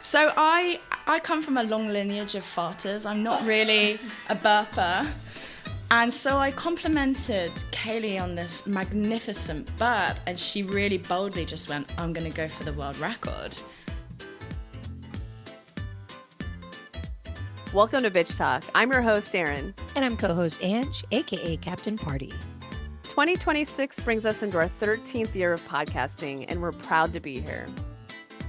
So I come from a long lineage of farters. I'm not really a burper. And so I complimented Kaylee on this magnificent burp, and she really boldly just went, I'm going to go for the world record. Welcome to Bitch Talk. I'm your host, Erin. And I'm co-host Ange, aka Captain Party. 2026 brings us into our 13th year of podcasting, and we're proud to be here.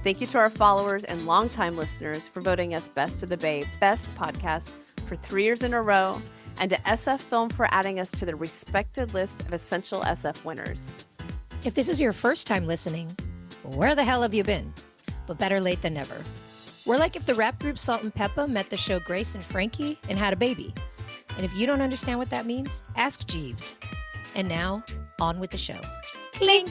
Thank you to our followers and longtime listeners for voting us Best of the Bay Best Podcast for 3 years in a row, and to SF Film for adding us to the respected list of essential SF winners. If this is your first time listening, where the hell have you been? But better late than never. We're like if the rap group Salt and Peppa met the show Grace and Frankie and had a baby. And if you don't understand what that means, ask Jeeves. And now, on with the show. Clink!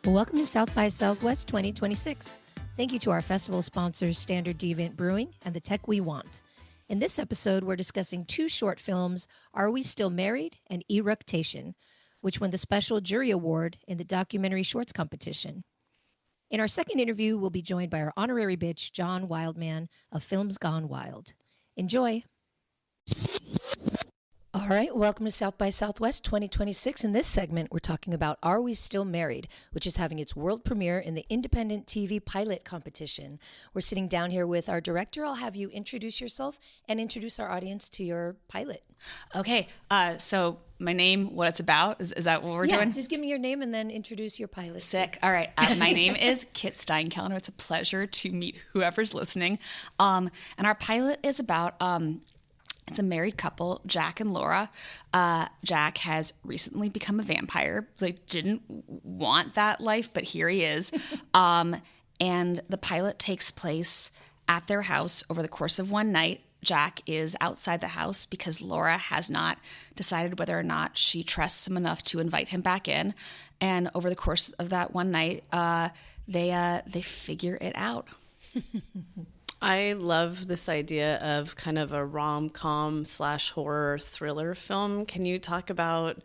Welcome to South by Southwest 2026. Thank you to our festival sponsors, Standard Deviant Brewing and The Tech We Want. In this episode, we're discussing two short films, Are We Still Married? And Eructation, which won the Special Jury Award in the Documentary Shorts Competition. In our second interview, we'll be joined by our honorary bitch, John Wildman of Films Gone Wild. Enjoy. All right, welcome to South by Southwest 2026. In this segment, we're talking about Are We Still Married?, which is having its world premiere in the Independent TV Pilot Competition. We're sitting down here with our director. I'll have you introduce yourself and introduce our audience to your pilot. Okay, so my name, what it's about, is that what we're doing? Just give me your name and then introduce your pilot. Sick. All right. My name is Kit Steinkellner. It's a pleasure to meet whoever's listening. And our pilot is about... It's a married couple, Jack and Laura. Jack has recently become a vampire. Like, didn't want that life, but here he is. And the pilot takes place at their house over the course of one night. Jack is outside the house because Laura has not decided whether or not she trusts him enough to invite him back in. And over the course of that one night, they figure it out. I love this idea of kind of a rom-com / horror thriller film. Can you talk about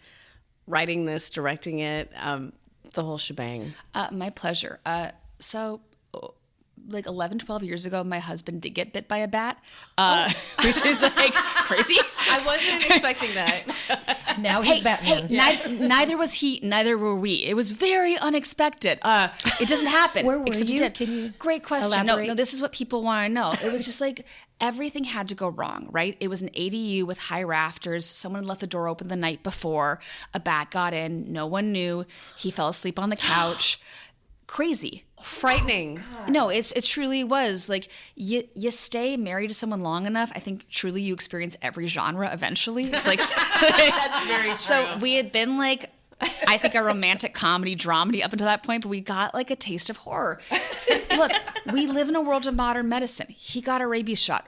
writing this, directing it, the whole shebang? My pleasure. So like 11, 12 years ago, my husband did get bit by a bat, which is like crazy. I wasn't expecting that. Now he's Batman. Neither was he, neither were we. It was very unexpected. It doesn't happen. Where were except you? It did. Can you Great question. elaborate? No, this is what people want to know. It was just like everything had to go wrong, right? It was an ADU with high rafters. Someone had left the door open the night before. A bat got in. No one knew. He fell asleep on the couch. Crazy. Frightening. No, it truly was. Like, you stay married to someone long enough, I think truly you experience every genre eventually. It's like That's very true. So we had been like, I think a romantic comedy dramedy up until that point, but we got like a taste of horror. Look, we live in a world of modern medicine. He got a rabies shot.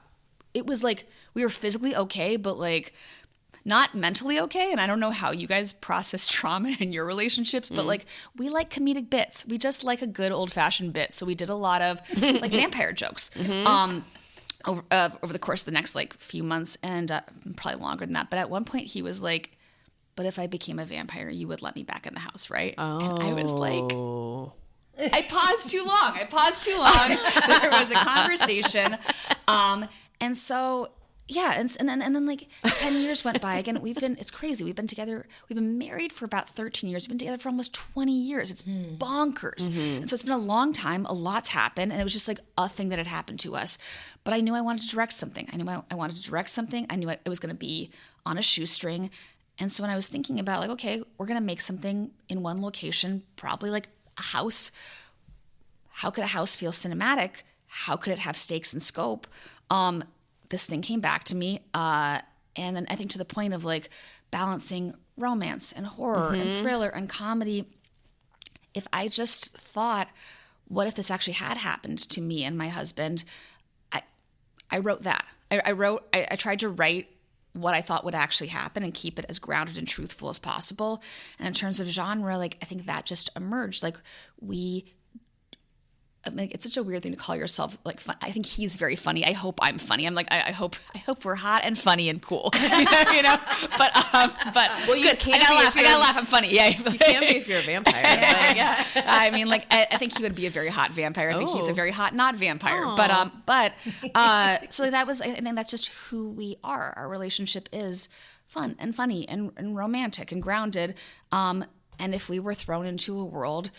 It was like we were physically okay, but like not mentally okay. And I don't know how you guys process trauma in your relationships, but like we like comedic bits. We just like a good old fashioned bit. So we did a lot of like vampire jokes over the course of the next like few months, and probably longer than that. But at one point he was like, but if I became a vampire, you would let me back in the house, right? Oh. And I was like, I paused too long. There was a conversation. And so, yeah. And then like 10 years went by again. It's crazy. We've been married for about 13 years. We've been together for almost 20 years. It's bonkers. And so it's been a long time. A lot's happened. And it was just like a thing that had happened to us. But I knew I wanted to direct something. I knew it was going to be on a shoestring. And so when I was thinking about like, okay, we're going to make something in one location, probably like a house. How could a house feel cinematic? How could it have stakes and scope? This thing came back to me. And then I think to the point of like balancing romance and horror and thriller and comedy. If I just thought, what if this actually had happened to me and my husband? I wrote that. I tried to write what I thought would actually happen and keep it as grounded and truthful as possible. And in terms of genre, like I think that just emerged. Like like, it's such a weird thing to call yourself like fun. I think he's very funny. I hope I'm funny. I'm like, I hope we're hot and funny and cool. you know? But well, you good. can't I gotta laugh. I'm funny. Yeah. You can be if you're a vampire. yeah. I mean, like, I think he would be a very hot vampire. I think he's a very hot not vampire. But so that was, I mean, that's just who we are. Our relationship is fun and funny and romantic and grounded. And if we were thrown into a world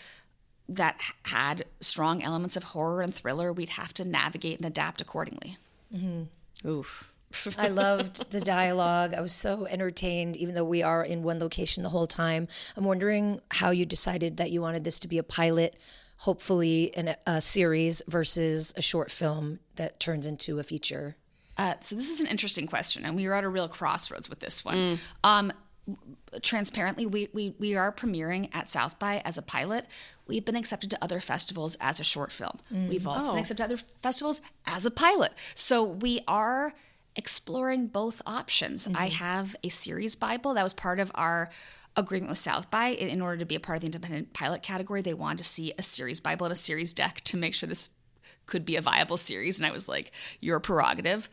that had strong elements of horror and thriller, we'd have to navigate and adapt accordingly. Mm-hmm. Oof. I loved the dialogue. I was so entertained, even though we are in one location the whole time. I'm wondering how you decided that you wanted this to be a pilot, hopefully in a series, versus a short film that turns into a feature. So this is an interesting question, and we are at a real crossroads with this one. Transparently, we are premiering at South by as a pilot. We've been accepted to other festivals as a short film. We've also been accepted to other festivals as a pilot. So we are exploring both options. I have a series Bible that was part of our agreement with South by. In order to be a part of the independent pilot category, they wanted to see a series Bible and a series deck to make sure this could be a viable series. And I was like, your prerogative.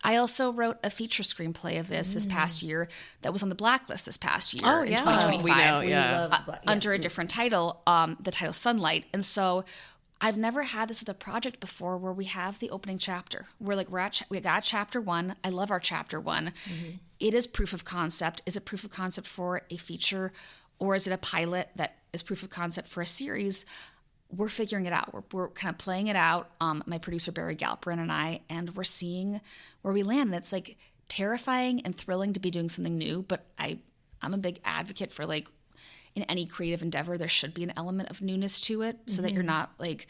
I also wrote a feature screenplay of this past year that was on the blacklist this past year in 2025. We know, Under a different title, the title Sunlight. And so I've never had this with a project before where we have the opening chapter. We're like, we got chapter 1. I love our chapter 1. It is proof of concept. Is it proof of concept for a feature, or is it a pilot that is proof of concept for a series? We're figuring it out. We're kind of playing it out, my producer Barry Galperin and I, and we're seeing where we land. And it's like terrifying and thrilling to be doing something new, but I'm a big advocate for, like, in any creative endeavor, there should be an element of newness to it, so that you're not like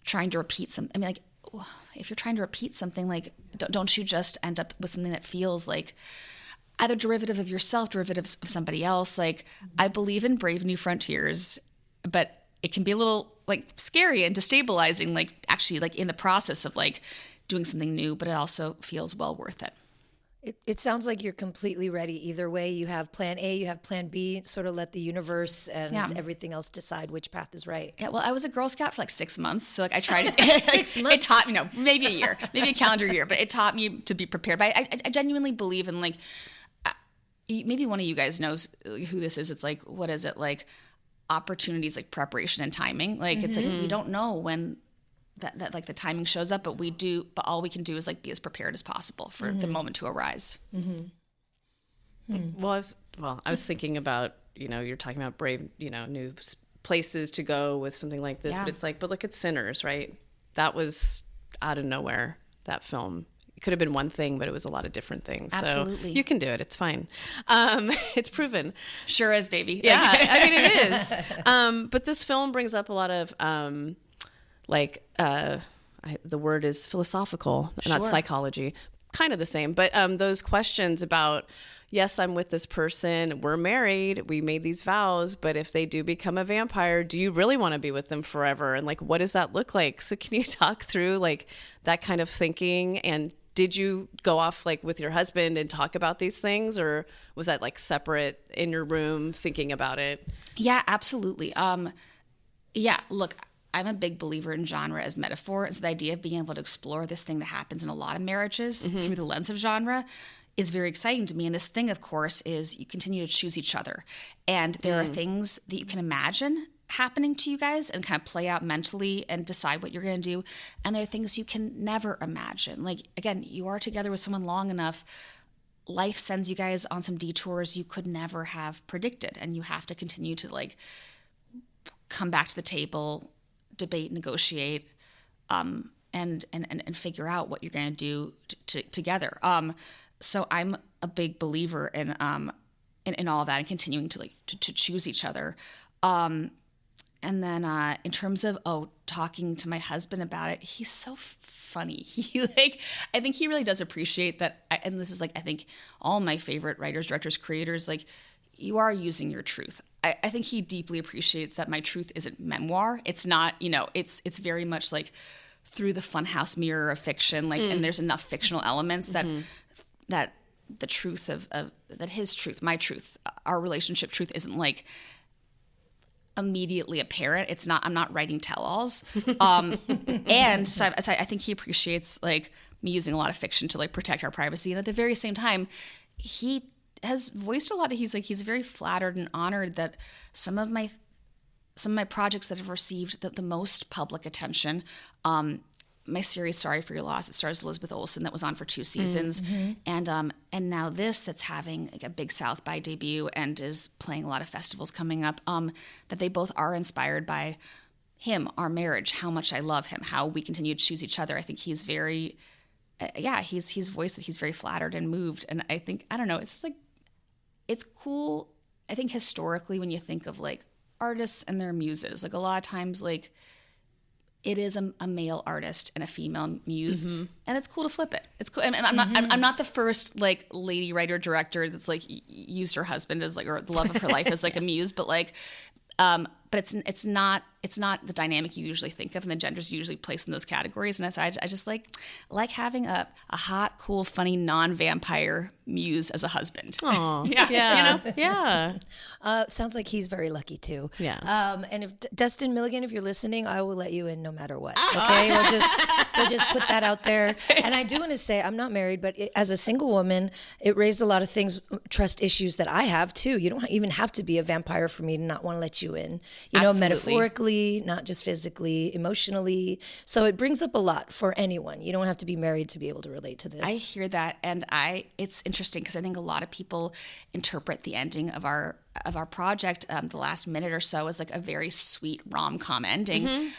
trying to repeat something. I mean, like, if you're trying to repeat something, like, don't you just end up with something that feels like either derivative of yourself, derivatives of somebody else? Like, I believe in brave new frontiers, but it can be a little like scary and destabilizing, like actually like in the process of like doing something new, but it also feels well worth it. It sounds like you're completely ready either way. You have plan A, you have plan B, sort of let the universe and everything else decide which path is right. Yeah, well, I was a Girl Scout for like 6 months. So like I tried to, 6 months? It taught me, maybe a year, maybe a calendar year, but it taught me to be prepared. But I genuinely believe in, like, maybe one of you guys knows who this is. It's like, what is it? Like opportunities, like preparation and timing. Like, it's like, we don't know when that like the timing shows up, but we do, but all we can do is like be as prepared as possible for the moment to arise. Well, I was thinking about, you're talking about brave, new places to go with something like this, but it's like, but look at Sinners, right? That was out of nowhere, that film. It could have been one thing, but it was a lot of different things. Absolutely. So you can do it. It's fine. It's proven. Sure is, baby. Yeah, I mean, it is. But this film brings up a lot of, the word is philosophical, not psychology, kind of the same, but those questions about, yes, I'm with this person, we're married, we made these vows, but if they do become a vampire, do you really want to be with them forever? And like, what does that look like? So can you talk through like that kind of thinking? And did you go off like with your husband and talk about these things, or was that like separate in your room thinking about it? Yeah, absolutely. Look, I'm a big believer in genre as metaphor. And so the idea of being able to explore this thing that happens in a lot of marriages through the lens of genre is very exciting to me. And this thing, of course, is you continue to choose each other. And there are things that you can imagine happening to you guys and kind of play out mentally and decide what you're going to do. And there are things you can never imagine. Like, again, you are together with someone long enough, life sends you guys on some detours you could never have predicted. And you have to continue to like come back to the table, debate, negotiate, and figure out what you're going to do together. So I'm a big believer in all of that and continuing to to choose each other. And then in terms of talking to my husband about it, he's so funny. I think he really does appreciate that. And this is like, I think all my favorite writers, directors, creators, like, you are using your truth. I think he deeply appreciates that my truth isn't memoir. It's not, it's very much like through the funhouse mirror of fiction. Like, and there's enough fictional elements that the truth of that his truth, my truth, our relationship truth isn't like immediately apparent. I'm not writing tell-alls. And so I think he appreciates like me using a lot of fiction to like protect our privacy. And at the very same time, he has voiced a lot that he's very flattered and honored that some of my projects that have received the most public attention, my series Sorry for Your Loss, it stars Elizabeth Olsen, that was on for 2 seasons, and now this that's having like a big South by debut and is playing a lot of festivals coming up, that they both are inspired by him, our marriage, how much I love him, how we continue to choose each other. I think he's very he's voiced that he's very flattered and moved, and I think, I don't know, it's just like, it's cool. I think historically when you think of like artists and their muses, like a lot of times like it is a male artist and a female muse, and it's cool to flip it. It's cool. And I'm not the first like lady writer director that's like used her husband as like, or the love of her life as like a muse, but like, but it's not the dynamic you usually think of, and the genders usually placed in those categories. And I just like having a hot, cool, funny, non-vampire muse as a husband. Oh, Yeah. Yeah. Sounds like he's very lucky too. Yeah. And if Dustin Milligan, if you're listening, I will let you in no matter what. Okay, we'll just put that out there. And I do want to say I'm not married, but as a single woman, it raised a lot of trust issues that I have too. You don't even have to be a vampire for me to not want to let you in. You know, Absolutely. metaphorically, not just physically, emotionally. So it brings up a lot for anyone. You don't have to be married to be able to relate to this. I hear that, and it's interesting because I think a lot of people interpret the ending of our project, the last minute or so, as like a very sweet rom-com ending.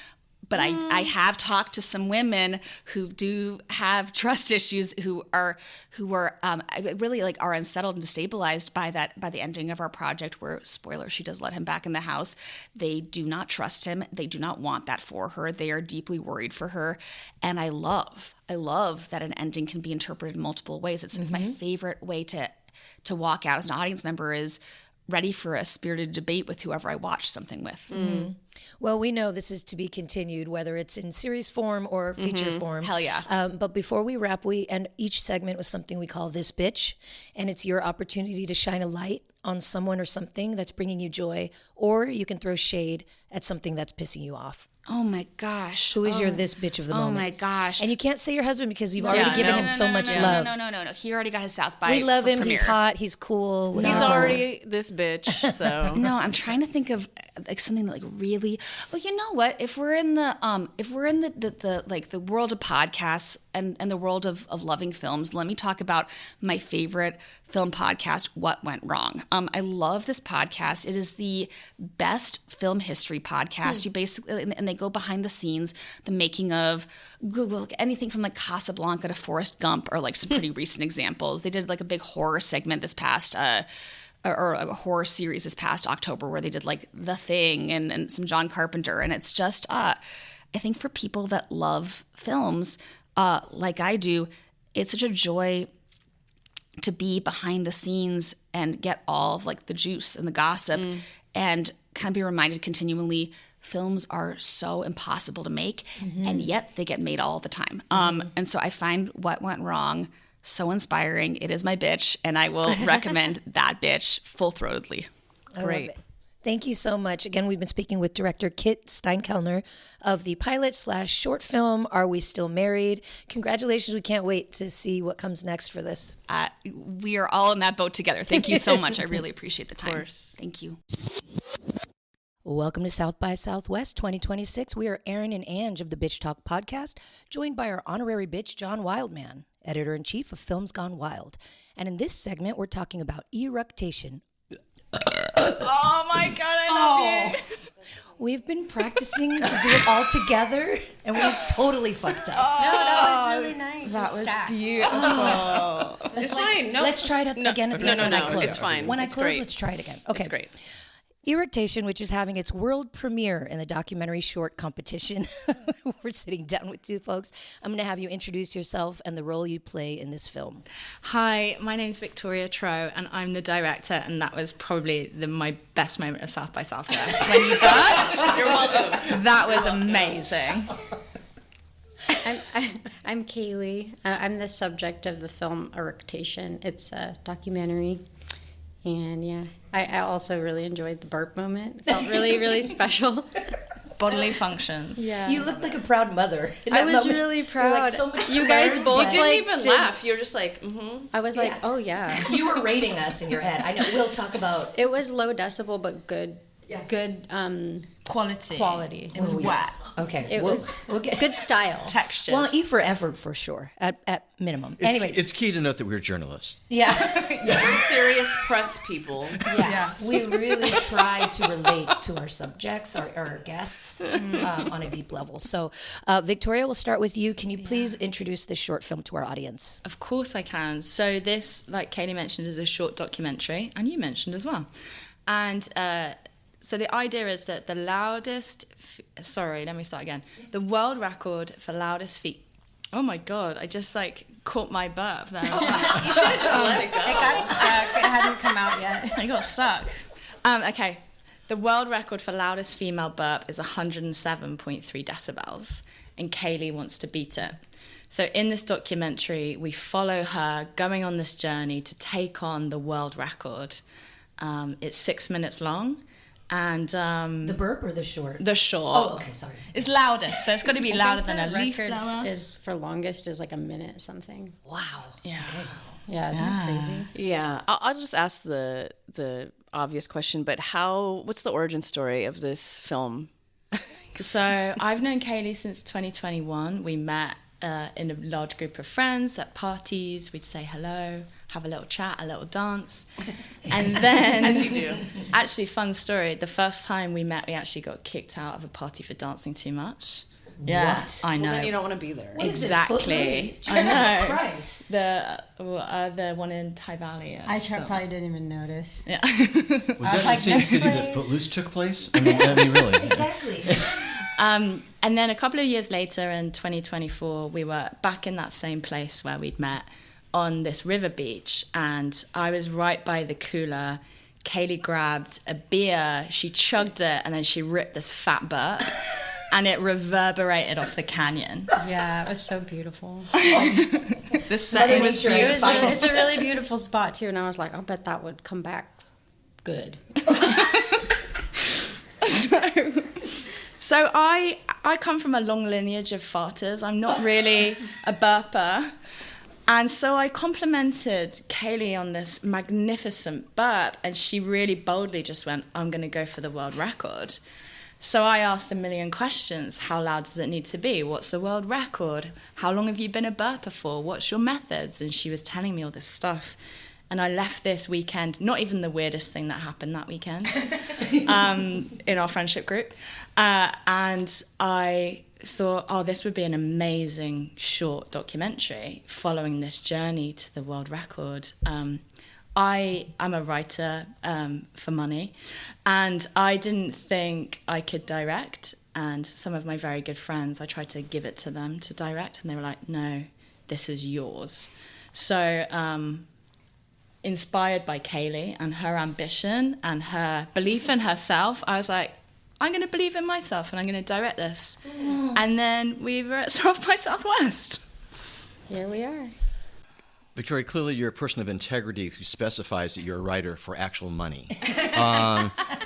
But I have talked to some women who do have trust issues, who are really like are unsettled and destabilized by the ending of our project, where, spoiler, she does let him back in the house. They do not trust him. They do not want that for her. They are deeply worried for her. And I love that an ending can be interpreted in multiple ways. It's my favorite way to walk out as an audience member, is ready for a spirited debate with whoever I watch something with. Well, we know this is to be continued, whether it's in series form or feature form. Hell yeah. But before we wrap, we end each segment with something we call This Bitch. And it's your opportunity to shine a light on someone or something that's bringing you joy, or you can throw shade at something that's pissing you off. Oh my gosh. Who is your this bitch of the moment? Oh my gosh. And you can't say your husband because you've already given him so much love. No. He already got his South by. We love him. premiere. He's hot. He's cool. He's whatever. already this bitch, so. No, I'm trying to think of like something that like really. Well, you know what? If we're in the like the world of podcasts and the world of loving films, let me talk about my favorite film podcast, What Went Wrong. I love this podcast. It is the best film history podcast. You basically, and they go behind the scenes, the making of Google, anything from like Casablanca to Forrest Gump are like some pretty recent examples. They did like a big horror segment this past or a horror series this past October, where they did like The Thing and some John Carpenter. And it's just, I think for people that love films like I do, it's such a joy to be behind the scenes and get all of like the juice and the gossip and kind of be reminded continually, films are so impossible to make, and yet they get made all the time. And so I find What Went Wrong so inspiring. It is my bitch, and I will recommend that bitch full-throatedly. I love it. Thank you so much. Again, we've been speaking with director Kit Steinkellner of the pilot/short film, Are We Still Married? Congratulations. We can't wait to see what comes next for this. We are all in that boat together. Thank you so much. I really appreciate the time. Of course. Thank you. Welcome to South by Southwest 2026. We are Aaron and Ange of the Bitch Talk podcast, joined by our honorary bitch, John Wildman, editor-in-chief of Films Gone Wild. And in this segment, we're talking about Eructation. Oh my God, I love you. We've been practicing to do it all together, and we totally fucked up. No, that was really nice. That was beautiful. It's fine. No. Let's try it again at the end when I close. It's fine. When I It's close, great. let's try it again. Okay. It's great. Eructation, which is having its world premiere in the documentary short competition. We're sitting down with two folks. I'm going to have you introduce yourself and the role you play in this film. Hi, my name's Victoria Tro, and I'm the director, and that was probably my best moment of South by Southwest. When you burped, You're welcome. that was amazing. I'm Kaylee. I'm the subject of the film Eructation. It's a documentary. And yeah, I also really enjoyed the burp moment. It felt really, really special. Bodily functions. Yeah. You looked like a proud mother. in I that was moment. really You're proud. like, so much to You guys learn, both but- You didn't like, even did- laugh. You're just like, mm-hmm. I was like, Yeah. oh yeah. You were rating us in your head. I know. We'll talk about. It was low decibel, but good, Yes. good Quality. quality. It was Oh, yeah. wet. Okay. It was good style. Textures. Well, E for effort for sure, at minimum. Anyway, It's key to note that we're journalists. yeah, Serious press people. yeah. We really try to relate to our subjects, our guests, on a deep level. So, Victoria, we'll start with you. Can you please introduce this short film to our audience? Of course I can. So this, like Kaylee mentioned, is a short documentary, and you mentioned as well. And so the idea is that the the world record for loudest feet. Oh my God, I just caught my burp there. You should have just let it go. It got stuck. It hadn't come out yet. I got stuck. Okay. The world record for loudest female burp is 107.3 decibels, and Kaylee wants to beat it. So in this documentary, we follow her going on this journey to take on the world record. It's 6 minutes long, and The burp or the short? the short. Oh, okay, sorry. It's loudest, so it's got to be louder than a The leaf record blower. is for longest is like a minute something. Wow. Yeah. Yeah, isn't that crazy? Yeah, I'll just ask the obvious question, but what's the origin story of this film? So I've known Kaylee since 2021. We met in a large group of friends at parties. We'd say hello, have a little chat, a little dance. And then... As you do. Actually, fun story. The first time we met, we actually got kicked out of a party for dancing too much. Yeah, What? I know. Well, then you don't want to be there. What is Exactly. this, Footloose? I Jesus know. Christ. The one in Thai Valley. Probably didn't even notice. Yeah. Was that the same city that Footloose took place? I mean really. Exactly. And then a couple of years later, in 2024, we were back in that same place where we'd met on this river beach, and I was right by the cooler. Kaylee grabbed a beer, she chugged it, and then she ripped this fat burp, and it reverberated off the canyon. Yeah, it was so beautiful. The setting was Nature beautiful. inspired. It's a really beautiful spot too, and I was like, I'll bet that would come back good. So I come from a long lineage of farters. I'm not really a burper. And so I complimented Kaylee on this magnificent burp, and she really boldly just went, I'm going to go for the world record. So I asked a million questions. How loud does it need to be? What's the world record? How long have you been a burper for? What's your methods? And she was telling me all this stuff. And I left this weekend, not even the weirdest thing that happened that weekend in our friendship group. And I thought, oh, this would be an amazing short documentary following this journey to the world record. I'm a writer for money, and I didn't think I could direct. And some of my very good friends, I tried to give it to them to direct, and they were like, no, this is yours. So inspired by Kaylee and her ambition and her belief in herself, I was like, I'm going to believe in myself and I'm going to direct this. And then we were at South by Southwest. Here we are. Victoria, clearly you're a person of integrity who specifies that you're a writer for actual money.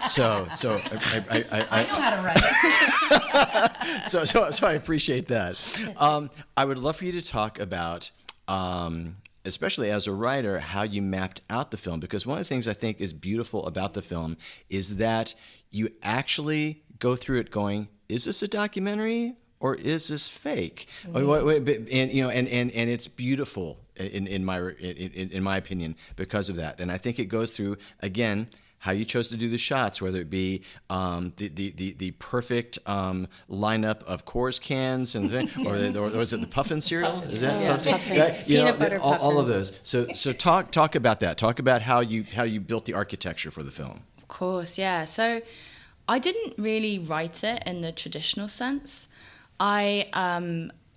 So I know how to write. So I appreciate that. I would love for you to talk about, especially as a writer, how you mapped out the film. Because one of the things I think is beautiful about the film is that you actually go through it going, is this a documentary or is this fake? And it's beautiful in my opinion because of that. And I think it goes through, again, how you chose to do the shots, whether it be the perfect lineup of Coors cans, and or was it the Puffin cereal? Is that Puffin? Puffins. You know, Peanut butter all of Puffins. those. So talk about that. Talk about how you built the architecture for the film. Of course, yeah. So I didn't really write it in the traditional sense.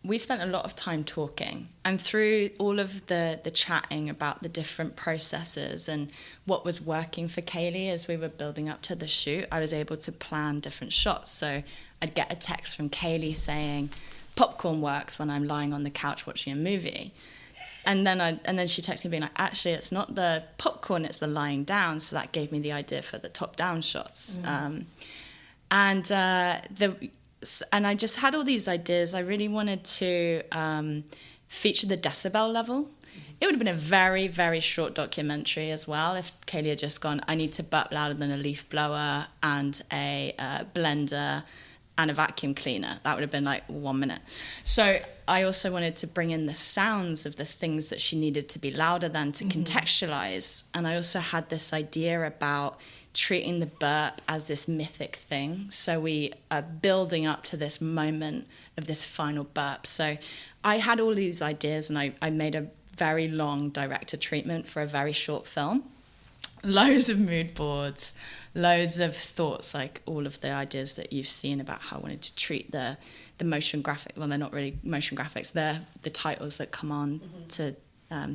We spent a lot of time talking, and through all of the chatting about the different processes and what was working for Kaylee as we were building up to the shoot, I was able to plan different shots. So I'd get a text from Kaylee saying, popcorn works when I'm lying on the couch watching a movie. and then she texted me being like, actually, it's not the popcorn, it's the lying down. So that gave me the idea for the top down shots. And I just had all these ideas. I really wanted to feature the decibel level. It would have been a very, very short documentary as well if Kaylee had just gone, I need to burp louder than a leaf blower and a blender and a vacuum cleaner. That would have been like 1 minute. So I also wanted to bring in the sounds of the things that she needed to be louder than to contextualize. And I also had this idea about treating the burp as this mythic thing. So we are building up to this moment of this final burp. So I had all these ideas, and I made a very long director treatment for a very short film. Loads of mood boards, loads of thoughts, like all of the ideas that you've seen about how I wanted to treat the motion graphic. Well, they're not really motion graphics. They're the titles that come on to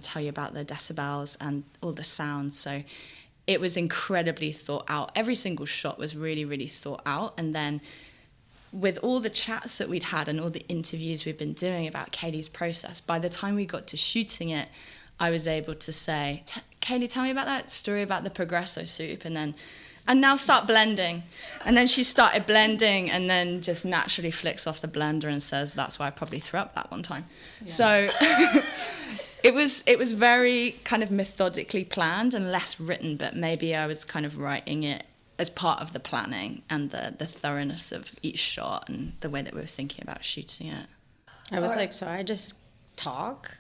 tell you about the decibels and all the sounds. So it was incredibly thought out. Every single shot was really, really thought out. And then with all the chats that we'd had and all the interviews we've been doing about Kaylee's process, by the time we got to shooting it, I was able to say, Kaylee, tell me about that story about the Progresso soup, and now start blending. And then she started blending and then just naturally flicks off the blender and says, that's why I probably threw up that one time. Yeah. So it was very kind of methodically planned and less written, but maybe I was kind of writing it as part of the planning and the thoroughness of each shot and the way that we were thinking about shooting it. I was like, so I just talk?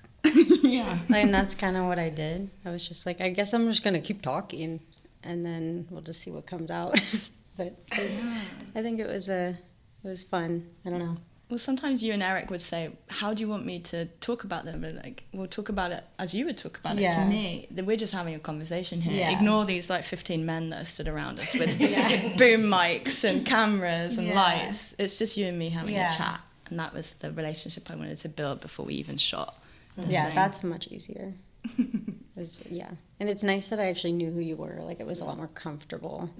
Yeah. And that's kind of what I did. I was just like, I guess I'm just going to keep talking, and then we'll just see what comes out. But I think it was fun. I don't know. Well, sometimes you and Eric would say, how do you want me to talk about them? But like, we'll talk about it as you would talk about it to me. We're just having a conversation here. Yeah. Ignore these like 15 men that are stood around us with boom mics and cameras and lights. It's just you and me having a chat. And that was the relationship I wanted to build before we even shot. Yeah, that's much easier. And it's nice that I actually knew who you were. Like, it was a lot more comfortable,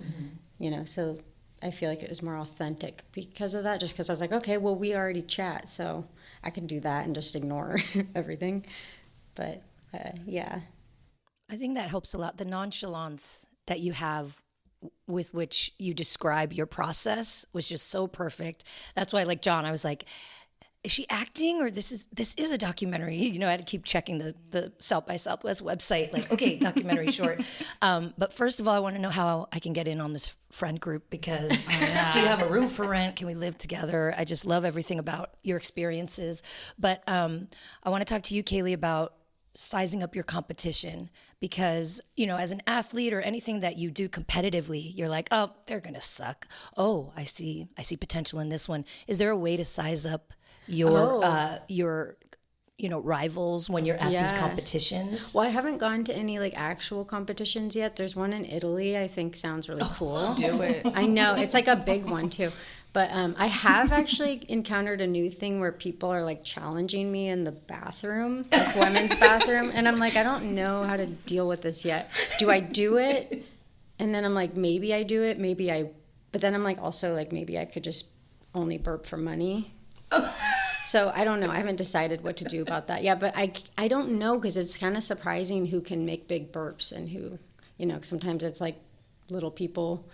so I feel like it was more authentic because of that, just because I was like, okay, well, we already chat, so I can do that and just ignore everything. But, yeah. I think that helps a lot. The nonchalance that you have with which you describe your process was just so perfect. That's why, like John, I was like, is she acting, or this is a documentary? I had to keep checking the South by Southwest website, like, okay, documentary short. But first of all, I want to know how I can get in on this friend group, because do you have a room for rent? Can we live together? I just love everything about your experiences. But I want to talk to you, Kaylee, about sizing up your competition, because, as an athlete or anything that you do competitively, you're like, oh, they're going to suck. Oh, I see potential in this one. Is there a way to size up your rivals when you're at these competitions? Well, I haven't gone to any like actual competitions yet. There's one in Italy I think sounds really cool. Do it. I know, it's like a big one too. But I have actually encountered a new thing where people are like challenging me in the bathroom, like women's bathroom, and I'm like, I don't know how to deal with this yet. Do I do it? And then I'm like, maybe I do it, but then I'm like, also like, maybe I could just only burp for money. So I don't know. I haven't decided what to do about that yet, but I don't know, because it's kind of surprising who can make big burps and who, sometimes it's like little people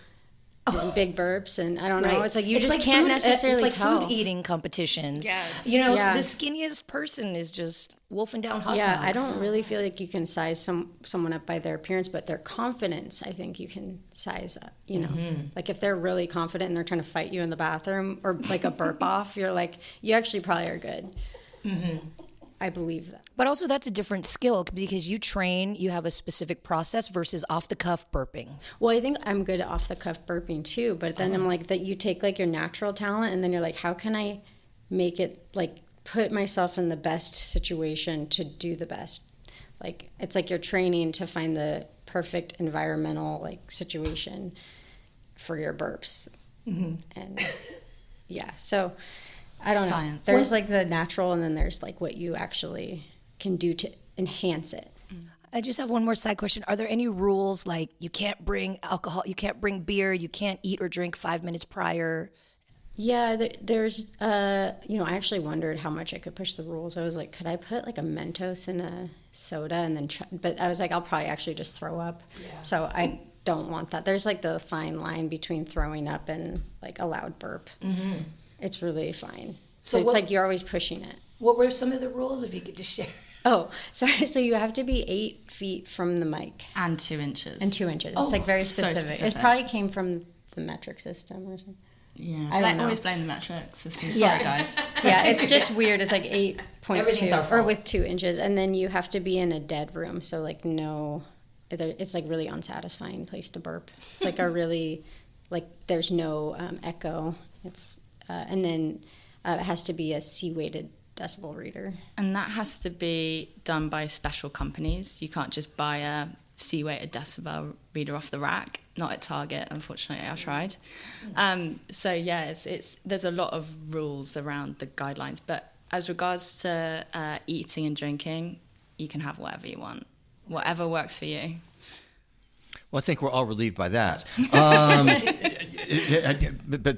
doing big burps, and I don't know. It's like you just can't necessarily tell. It's like food eating competitions. Yes. The skinniest person is just wolfing down hot dogs. Yeah, I don't really feel like you can size someone up by their appearance, but their confidence, I think you can size up, Like if they're really confident and they're trying to fight you in the bathroom or like a burp off, you're like, you actually probably are good. Mm-hmm. I believe that. But also that's a different skill, because you train, you have a specific process versus off-the-cuff burping. Well, I think I'm good at off-the-cuff burping too, but then I'm like, that you take like your natural talent and then you're like, how can I make it like put myself in the best situation to do the best? Like, it's like you're training to find the perfect environmental like situation for your burps. Mm-hmm. And so I don't know. There's like the natural, and then there's like what you actually can do to enhance it. I just have one more side question. Are there any rules, like you can't bring alcohol, you can't bring beer, you can't eat or drink 5 minutes prior? Yeah, there's, I actually wondered how much I could push the rules. I was like, could I put like a Mentos in a soda and then, but I was like, I'll probably actually just throw up. Yeah. So I don't want that. There's like the fine line between throwing up and like a loud burp. Mm-hmm. It's really fine. So it's like you're always pushing it. What were some of the rules, if you could just share? Oh, sorry. So you have to be 8 feet from the mic. And 2 inches. And 2 inches. It's like very so specific. It probably came from the metric system or something. Yeah, I don't know. always blame the metric system. Sorry, guys. Yeah, it's just weird. It's like 8.2 our fault. or with 2 inches, and then you have to be in a dead room. So like it's like really unsatisfying place to burp. It's like a really there's no echo. It's and then it has to be a C-weighted decibel reader. And that has to be done by special companies. You can't just buy a C-weighted decibel reader off the rack. Not at Target, unfortunately. I tried. So yeah, there's a lot of rules around the guidelines. But as regards to eating and drinking, you can have whatever you want, whatever works for you. Well, I think we're all relieved by that. But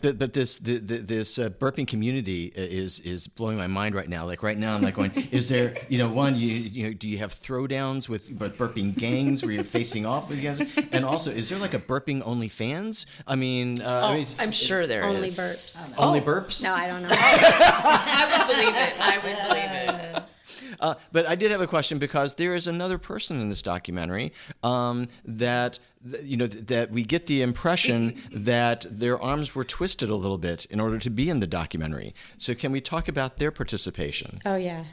this burping community is blowing my mind right now. Like right now, I'm like going, is there do you have throwdowns with burping gangs where you're facing off with you guys? And also, is there like a burping OnlyFans? I mean, I'm sure there is. Only burps. Only burps? No, I don't know. I would believe it. I would believe it. But I did have a question because there is another person in this documentary that we get the impression that their arms were twisted a little bit in order to be in the documentary. So can we talk about their participation? Oh yeah,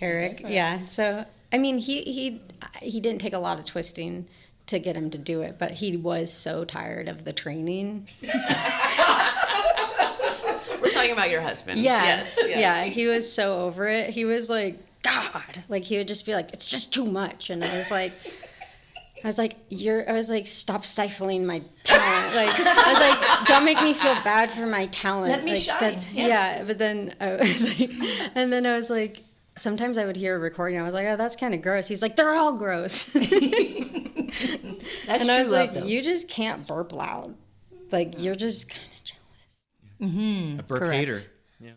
Eric. Yeah. So I mean, he didn't take a lot of twisting to get him to do it, but he was so tired of the training. We're talking about your husband. Yeah. Yes. Yeah, he was so over it. He was like, God. Like, he would just be like, it's just too much. And I was like, stop stifling my talent. Like, I was like, don't make me feel bad for my talent. Let me shine. Yeah. But then I was like, sometimes I would hear a recording. I was like, oh, that's kind of gross. He's like, they're all gross. That's and I was true like, love, though. you just can't burp loud. Like, you're just kind of jealous. A burp correct. hater. Yeah.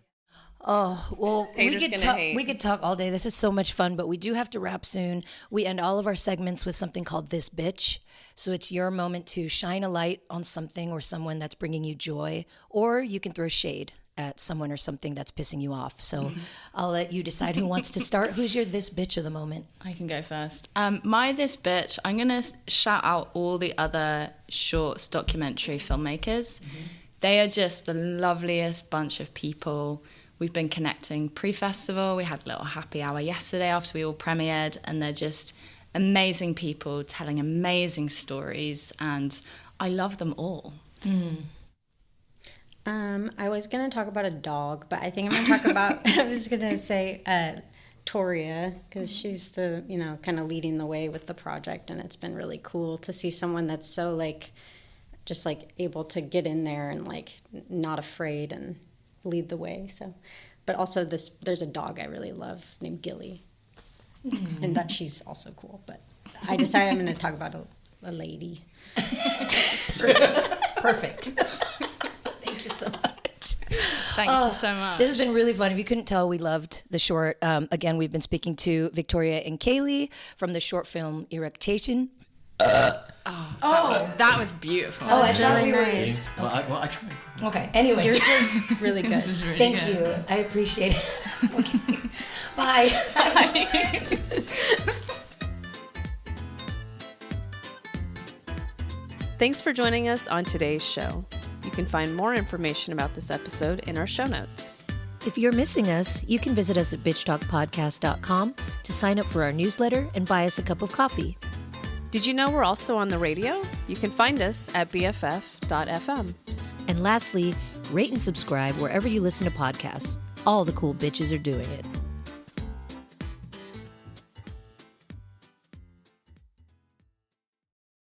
Oh, well, Haters gonna hate. we could talk all day. This is so much fun, but we do have to wrap soon. We end all of our segments with something called This Bitch. So it's your moment to shine a light on something or someone that's bringing you joy, or you can throw shade at someone or something that's pissing you off. So I'll let you decide who wants to start. Who's your This Bitch of the moment? I can go first. My This Bitch, I'm going to shout out all the other shorts documentary filmmakers. They are just the loveliest bunch of people. We've been connecting pre-festival. We had a little happy hour yesterday after we all premiered, and they're just amazing people telling amazing stories, and I love them all. I was going to talk about a dog, but I think I'm going to talk about, I was going to say Toria, because she's the, kind of leading the way with the project, and it's been really cool to see someone that's so, just, able to get in there and, not afraid and lead the way. So, but also there's a dog I really love named Gilly, and that she's also cool, but I decided I'm going to talk about a lady. Perfect. Thank you so much. Thank you so much. This has been really fun. If you couldn't tell, we loved the short. Again, we've been speaking to Victoria and Kaylee from the short film Eructation. That was beautiful. Oh, That's really nice. Well, I tried. Okay. Anyway, Yours was really good. thank you. I appreciate it. Okay. Bye. Thanks for joining us on today's show. You can find more information about this episode in our show notes. If you're missing us, you can visit us at bitchtalkpodcast.com to sign up for our newsletter and buy us a cup of coffee. Did you know we're also on the radio? You can find us at bff.fm. And lastly, rate and subscribe wherever you listen to podcasts. All the cool bitches are doing it.